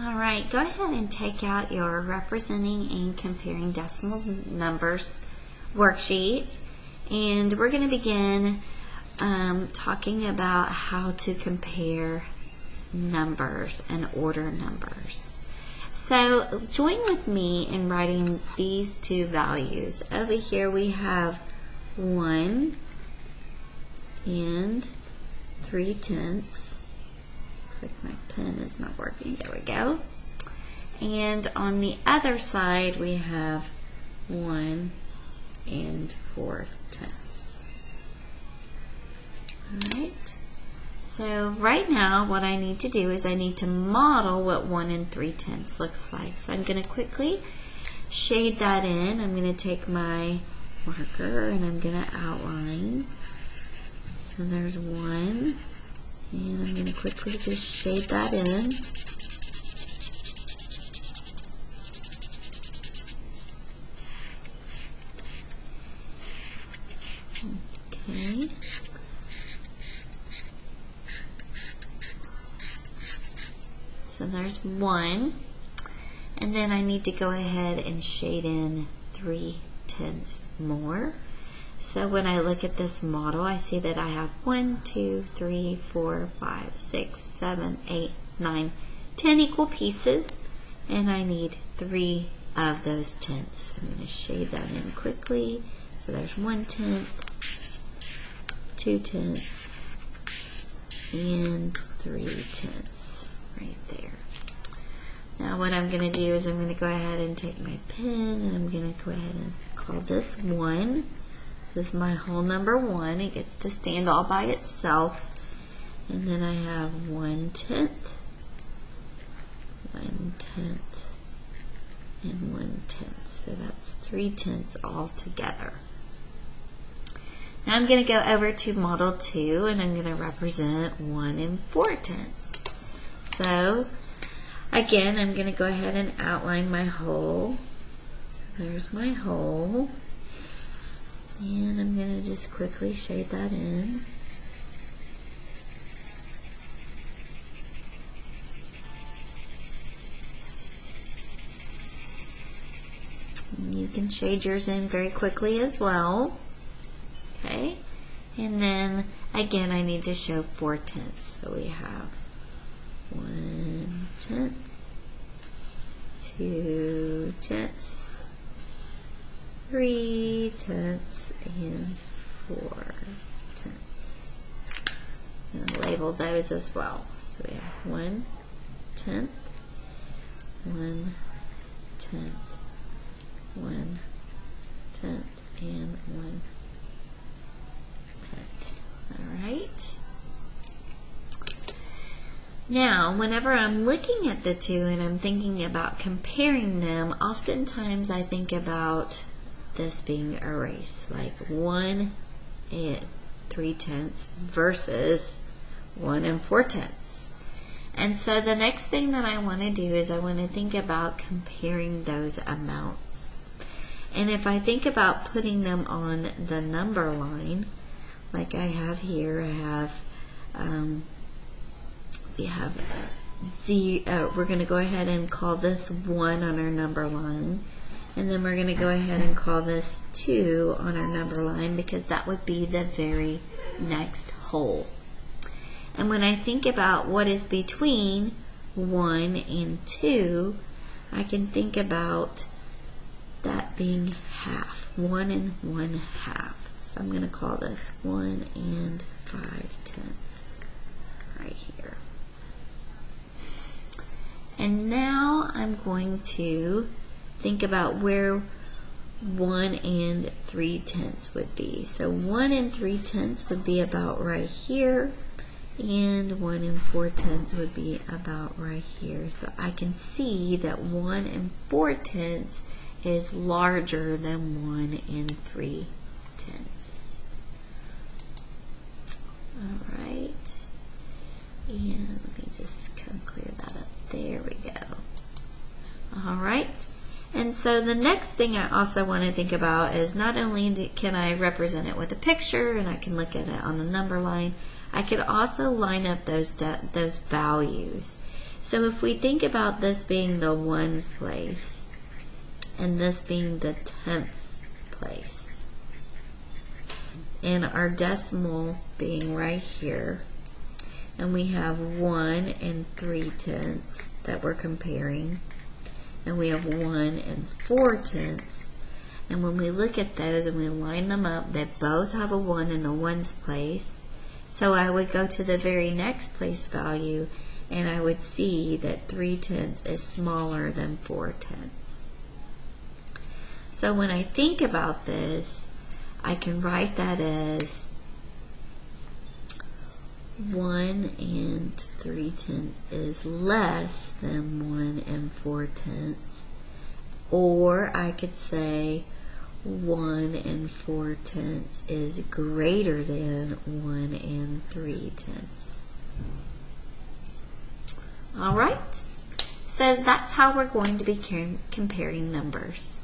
All right, go ahead and take out your representing and comparing decimals numbers worksheet, and we're going to begin talking about how to compare numbers and order numbers. So join with me in writing these two values. Over here we have 1 and 3/10. Looks like my pen is not working. There we go. And on the other side we have 1 and 4/10. Alright. So right now what I need to do is I need to model what 1 and 3/10 looks like. So I'm going to quickly shade that in. I'm going to take my marker and I'm going to outline. So there's 1, and I'm going to quickly just shade that in. Okay. So there's 1, and then I need to go ahead and shade in 3/10 more. So when I look at this model, I see that I have 1, 2, 3, 4, 5, 6, 7, 8, 9, 10 equal pieces, and I need 3 of those tenths. I'm going to shade that in quickly. So there's 1/10, 2/10, and 3/10 right there. Now what I'm going to do is I'm going to go ahead and take my pen and I'm going to go ahead and call this 1. This is my whole number 1. It gets to stand all by itself. And then I have 1/10, 1/10, and 1/10. So that's 3/10 all together. Now I'm going to go over to model 2 and I'm going to represent 1 and 4/10. So again, I'm going to go ahead and outline my hole. So there's my hole. And I'm going to just quickly shade that in. And you can shade yours in very quickly as well. Okay. And then again, I need to show 4/10. So we have 1/10, 2/10, 3/10, and 4/10. And label those as well. So we have 1/10, 1/10, 1/10, and 1/10. Alright. Now, whenever I'm looking at the two and I'm thinking about comparing them, oftentimes I think about this being a race, like 1 and 3/10 versus 1 and 4/10. And so the next thing that I want to do is I want to think about comparing those amounts. And if I think about putting them on the number line, like I have here, I have we have we're going to go ahead and call this 1 on our number line, and then we're going to go ahead and call this 2 on our number line because that would be the very next hole. And when I think about what is between 1 and 2, I can think about that being half, 1 and 1/2. So I'm going to call this 1 and 5/10 right here. And now I'm going to think about where 1 and 3/10 would be. So 1 and 3/10 would be about right here, and 1 and 4/10 would be about right here. So I can see that 1 and 4/10 is larger than 1 and 3/10. Alright, and let me just kind of clear that up. There we go. Alright, and so the next thing I also want to think about is not only can I represent it with a picture and I can look at it on the number line, I could also line up those values. So if we think about this being the ones place and this being the tenths place, and our decimal being right here, and we have 1 3/10 that we're comparing, and we have 1 4/10, and when we look at those and we line them up, they both have a 1 in the ones place. So I would go to the very next place value and I would see that 3/10 is smaller than 4/10. So when I think about this, I can write that as 1 3/10 is less than 1 4/10, or I could say 1 4/10 is greater than 1 3/10. All right, so that's how we're going to be comparing numbers.